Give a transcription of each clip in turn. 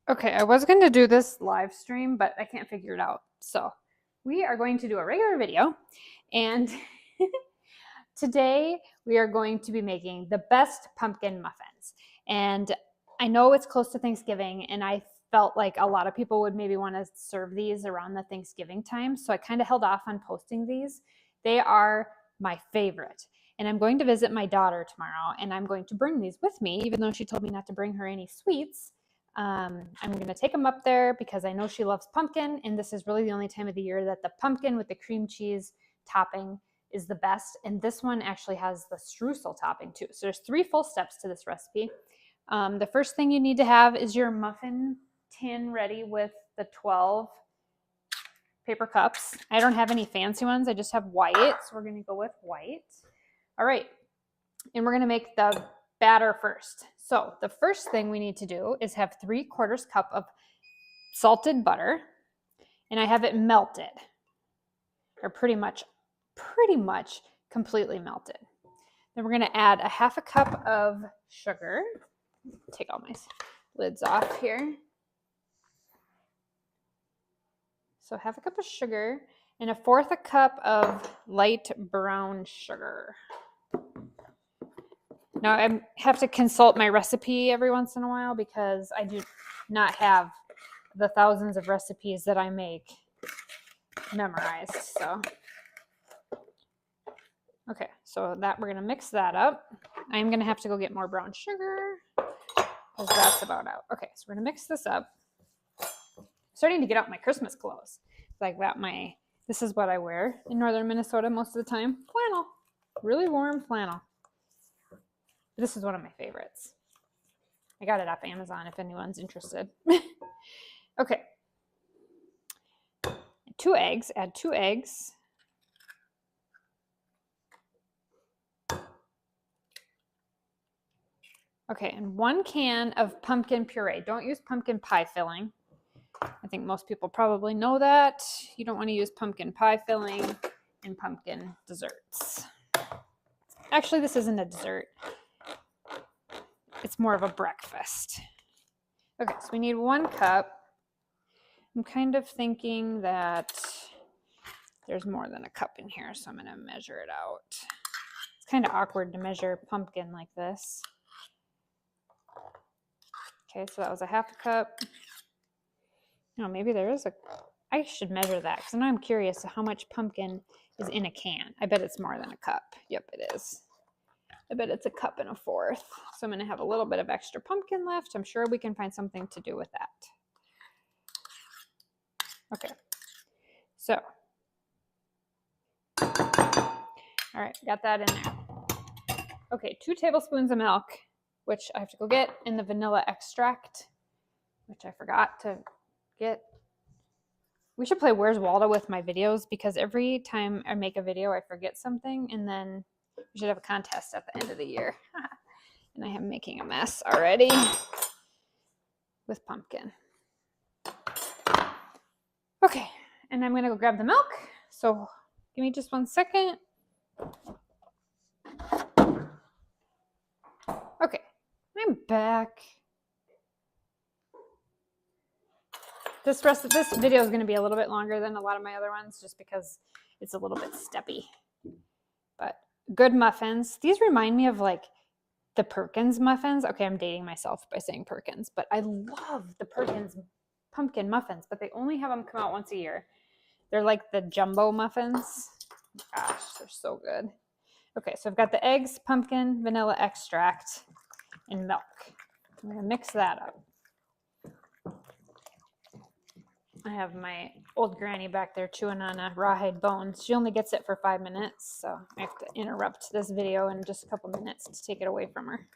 Okay, I was going to do this live stream, but I can't figure it out. So we are going to do a regular video. And today we are going to be making the best pumpkin muffins. And I know it's close to Thanksgiving, and I felt like a lot of people would maybe want to serve these around the Thanksgiving time. So I kind of held off on posting these. They are my favorite. And I'm going to visit my daughter tomorrow, and I'm going to bring these with me, even though she told me not to bring her any sweets. I'm going to take them up there because I know she loves pumpkin, and this is really the only time of the year that the pumpkin with the cream cheese topping is the best. And this one actually has the streusel topping too. So there's 3 full steps to this recipe. The first thing you need to have is your muffin tin ready with the 12 paper cups. I don't have any fancy ones. I just have white. So we're going to go with white. All right. And we're going to make the batter first. So the first thing we need to do is have 3/4 cup of salted butter, and I have it melted, or pretty much completely melted. Then we're going to add a 1/2 cup of sugar. Take all my lids off here. So 1/2 cup of sugar and 1/4 cup of light brown sugar. Now, I have to consult my recipe every once in a while because I do not have the thousands of recipes that I make memorized. So, okay, so that we're going to mix that up. I'm going to have to go get more brown sugar because that's about out. Okay, so we're going to mix this up. I'm starting to get out my Christmas clothes. Like that, this is what I wear in northern Minnesota most of the time. Flannel, really warm flannel. This is one of my favorites. I got it off Amazon if anyone's interested. Okay. 2 eggs. Add 2 eggs. Okay, and 1 can of pumpkin puree. Don't use pumpkin pie filling. I think most people probably know that. You don't want to use pumpkin pie filling in pumpkin desserts. Actually, this isn't a dessert. It's more of a breakfast. Okay, so we need 1 cup. I'm kind of thinking that there's more than a cup in here, so I'm going to measure it out. It's kind of awkward to measure pumpkin like this. Okay, so that was a 1/2 cup. No, maybe there is I should measure that because now I'm curious how much pumpkin is in a can. I bet it's more than a cup. Yep, it is. I bet it's 1 1/4 cups. So I'm going to have a little bit of extra pumpkin left. I'm sure we can find something to do with that. Okay. So. All right, got that in there. Okay, 2 tablespoons of milk, which I have to go get, and the vanilla extract, which I forgot to get. We should play Where's Waldo with my videos because every time I make a video, I forget something, and then we should have a contest at the end of the year. And I am making a mess already with pumpkin. Okay, and I'm gonna go grab the milk. So give me just 1 second. Okay, I'm back. This video is going to be a little bit longer than a lot of my other ones just because it's a little bit steppy. But good muffins. These remind me of like the Perkins muffins. Okay, I'm dating myself by saying Perkins, but I love the Perkins pumpkin muffins, but they only have them come out once a year. They're like the jumbo muffins. Gosh, they're so good. Okay, so I've got the eggs, pumpkin, vanilla extract, and milk. I'm going to mix that up. I have my old granny back there chewing on a rawhide bone. She only gets it for 5 minutes, so I have to interrupt this video in just a couple minutes to take it away from her.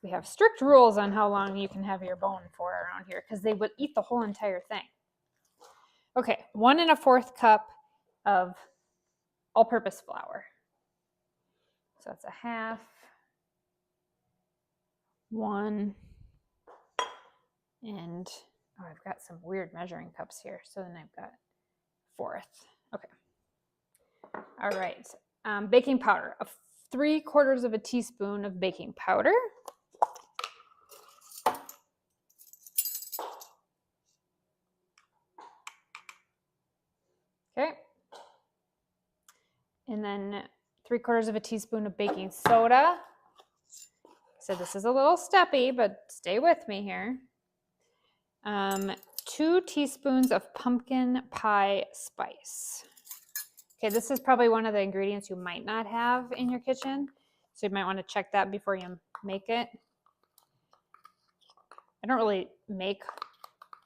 We have strict rules on how long you can have your bone for around here because they would eat the whole entire thing. Okay, 1 1/4 cup of all-purpose flour. So that's 1/2, 1, and oh, I've got some weird measuring cups here. So then I've got 1/4. Okay. All right. Baking powder. 3/4 of a teaspoon of baking powder. and then 3/4 of a teaspoon of baking soda. So this is a little steppy, but stay with me here. 2 teaspoons of pumpkin pie spice. Okay, this is probably one of the ingredients you might not have in your kitchen, so you might want to check that before you make it. I don't really make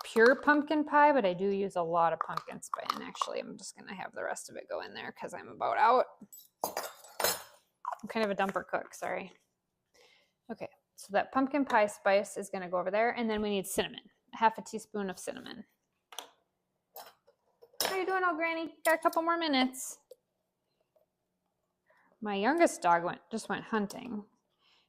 pure pumpkin pie, but I do use a lot of pumpkin spice. And actually, I'm just going to have the rest of it go in there because I'm about out. I'm kind of a dumper cook, sorry. Okay, so that pumpkin pie spice is going to go over there. And then we need cinnamon, 1/2 teaspoon of cinnamon. How are you doing, old granny? Got a couple more minutes. My youngest dog just went hunting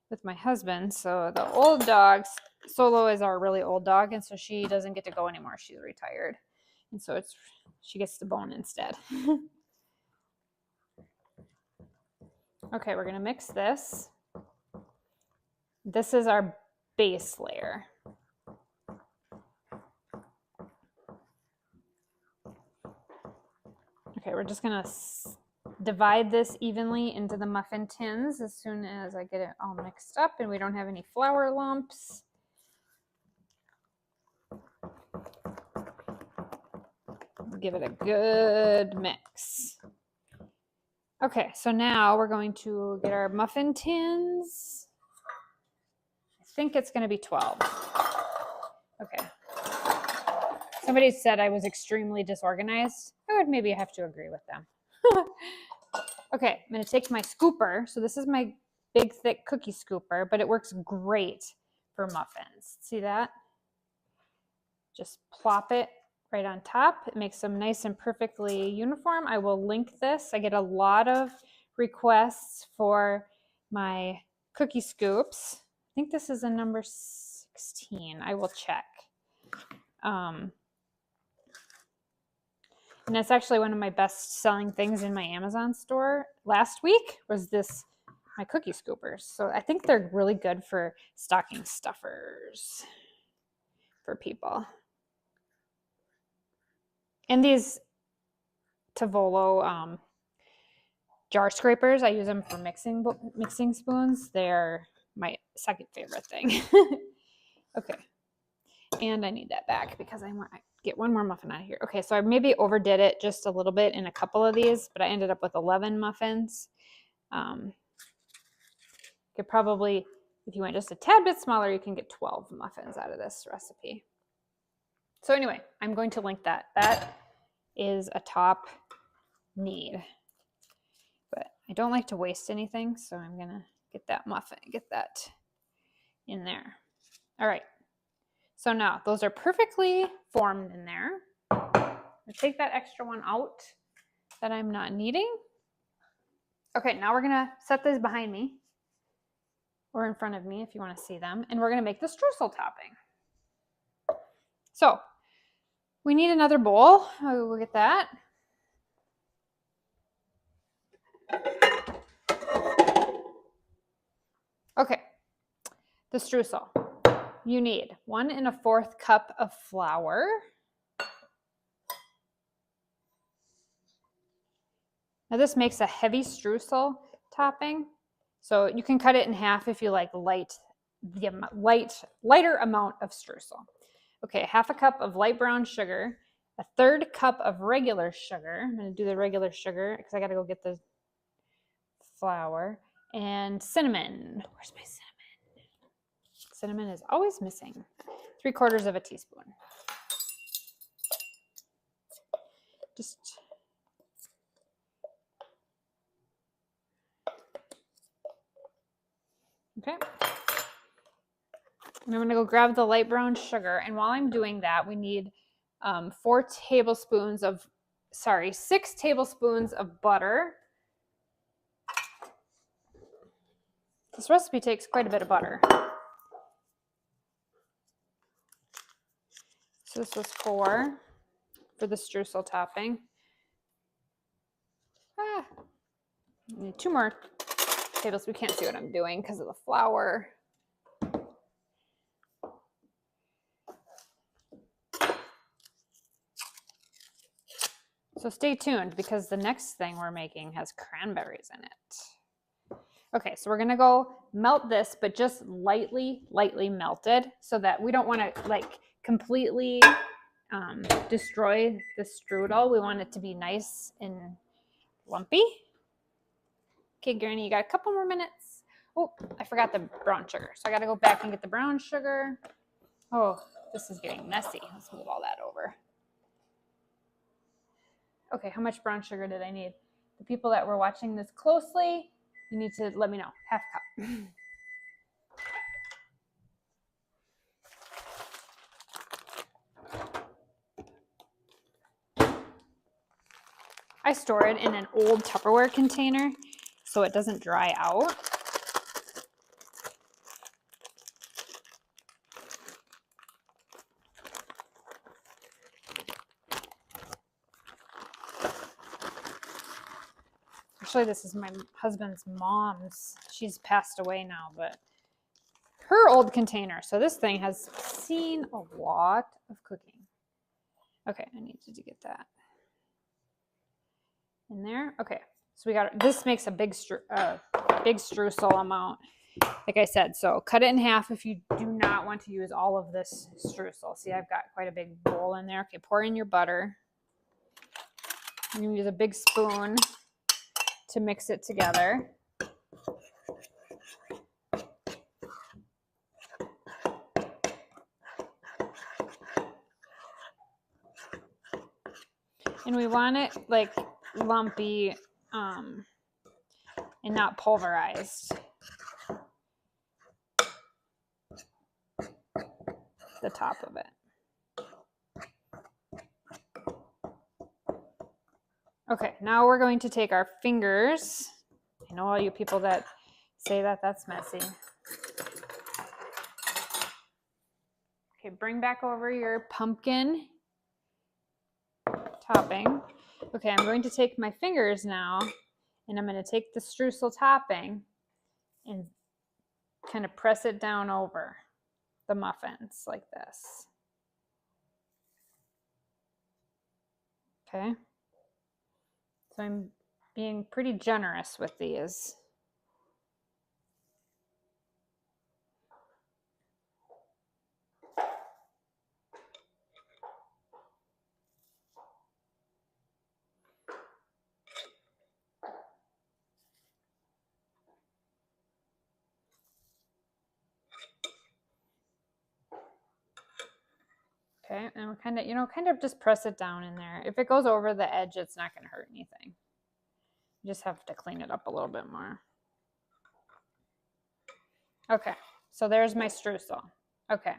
with my husband. So the old dog, Solo, is our really old dog. And so she doesn't get to go anymore. She's retired. And so she gets the bone instead. Okay, we're going to mix this. This is our base layer. Okay, we're just going to divide this evenly into the muffin tins as soon as I get it all mixed up and we don't have any flour lumps. Give it a good mix. Okay, so now we're going to get our muffin tins. I think it's going to be 12. Okay. Somebody said I was extremely disorganized. I would maybe have to agree with them. Okay, I'm going to take my scooper. So this is my big, thick cookie scooper, but it works great for muffins. See that? Just plop it right on top. It makes them nice and perfectly uniform. I will link this. I get a lot of requests for my cookie scoops. I think this is a number 16. I will check. And that's actually one of my best selling things in my Amazon store last week was my cookie scoopers. So I think they're really good for stocking stuffers for people. And these Tavolo jar scrapers, I use them for mixing spoons. They're my second favorite thing. Okay. And I need that back because I want to get one more muffin out of here. Okay, so I maybe overdid it just a little bit in a couple of these, but I ended up with 11 muffins. Could probably, if you went just a tad bit smaller, you can get 12 muffins out of this recipe. So anyway, I'm going to link that. That is a top need. But I don't like to waste anything, so I'm going to get that in there. All right. So now those are perfectly formed in there. I'll take that extra one out that I'm not needing. Okay, now we're going to set these behind me or in front of me if you want to see them. And we're going to make the streusel topping. So we need another bowl. We'll get that. Okay, the streusel. You need 1 1/4 cup of flour. Now this makes a heavy streusel topping. So you can cut it in half if you like lighter amount of streusel. Okay, 1/2 cup of light brown sugar, 1/3 cup of regular sugar. I'm going to do the regular sugar because I got to go get the flour. And cinnamon. Where's my cinnamon? Cinnamon is always missing. 3/4 of a teaspoon. Okay. And I'm going to go grab the light brown sugar. And while I'm doing that, we need 6 tablespoons of butter. This recipe takes quite a bit of butter. So this was 4 for the streusel topping. I need 2 more tablespoons. We can't see what I'm doing because of the flour. So So stay tuned because the next thing we're making has cranberries in it. Okay, so we're gonna go melt this, but just lightly melted so that we don't wanna like completely destroy the strudel. We want it to be nice and lumpy. Okay, Granny, you got a couple more minutes. Oh, I forgot the brown sugar. So I gotta go back and get the brown sugar. Oh, this is getting messy. Let's move all that over. Okay, how much brown sugar did I need? The people that were watching this closely, you need to let me know. Half cup. I store it in an old Tupperware container so it doesn't dry out. Actually, this is my husband's mom's. She's passed away now, but her old container. So this thing has seen a lot of cooking. Okay, I need to get that in there. Okay, so we got, this makes a big streusel amount, like I said. So cut it in half if you do not want to use all of this streusel. See, I've got quite a big bowl in there. Okay, pour in your butter. I'm gonna use a big spoon to mix it together. And we want it like lumpy and not pulverized. The top of it. Okay, now we're going to take our fingers. I know all you people that say that that's messy. Okay, bring back over your pumpkin topping. Okay, I'm going to take my fingers now and I'm going to take the streusel topping and kind of press it down over the muffins like this. Okay. So I'm being pretty generous with these. Okay, and we're kind of just press it down in there. If it goes over the edge, it's not going to hurt anything. You just have to clean it up a little bit more. Okay, so there's my streusel. Okay,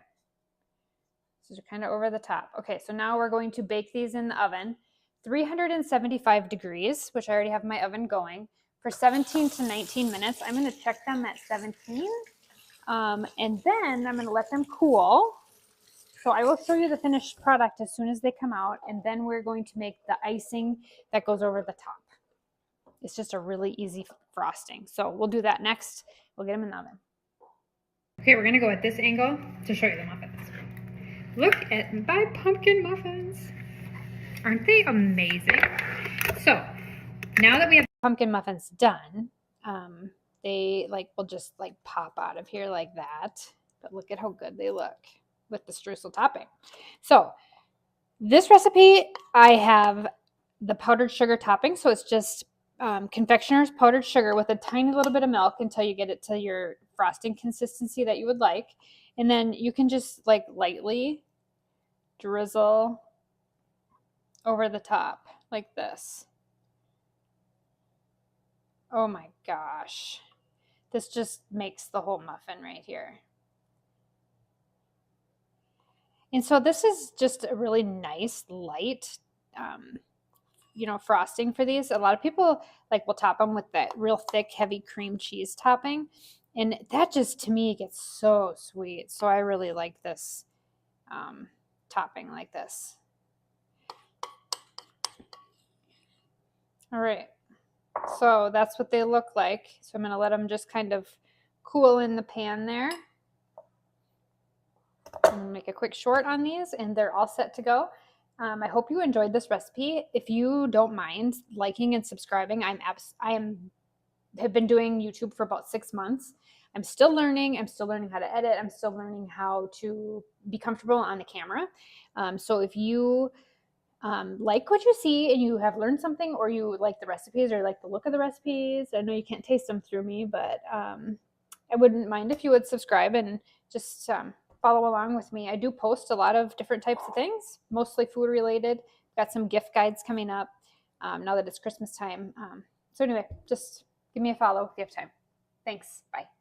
so you're kind of over the top. Okay, so now we're going to bake these in the oven, 375 degrees, which I already have my oven going, for 17 to 19 minutes. I'm going to check them at 17, and then I'm going to let them cool. So I will show you the finished product as soon as they come out, and then we're going to make the icing that goes over the top. It's just a really easy frosting. So we'll do that next. We'll get them in the oven. Okay, we're gonna go at this angle to show you the muffins. Look at my pumpkin muffins. Aren't they amazing? So now that we have pumpkin muffins done, they will just pop out of here like that. But look at how good they look with the streusel topping. So this recipe, I have the powdered sugar topping. So it's just confectioner's powdered sugar with a tiny little bit of milk until you get it to your frosting consistency that you would like. And then you can just lightly drizzle over the top like this. Oh my gosh. This just makes the whole muffin right here. And so this is just a really nice, light, frosting for these. A lot of people will top them with that real thick, heavy cream cheese topping. And that just, to me, gets so sweet. So I really like this topping like this. All right. So that's what they look like. So I'm going to let them just kind of cool in the pan there. I'm going to make a quick short on these, and they're all set to go. I hope you enjoyed this recipe. If you don't mind liking and subscribing, have been doing YouTube for about 6 months. I'm still learning. I'm still learning how to edit. I'm still learning how to be comfortable on the camera. So if you like what you see and you have learned something, or you like the recipes or like the look of the recipes, I know you can't taste them through me, but I wouldn't mind if you would subscribe and just follow along with me. I do post a lot of different types of things, mostly food related. Got some gift guides coming up now that it's Christmas time. So anyway, just give me a follow if you have time. Thanks. Bye.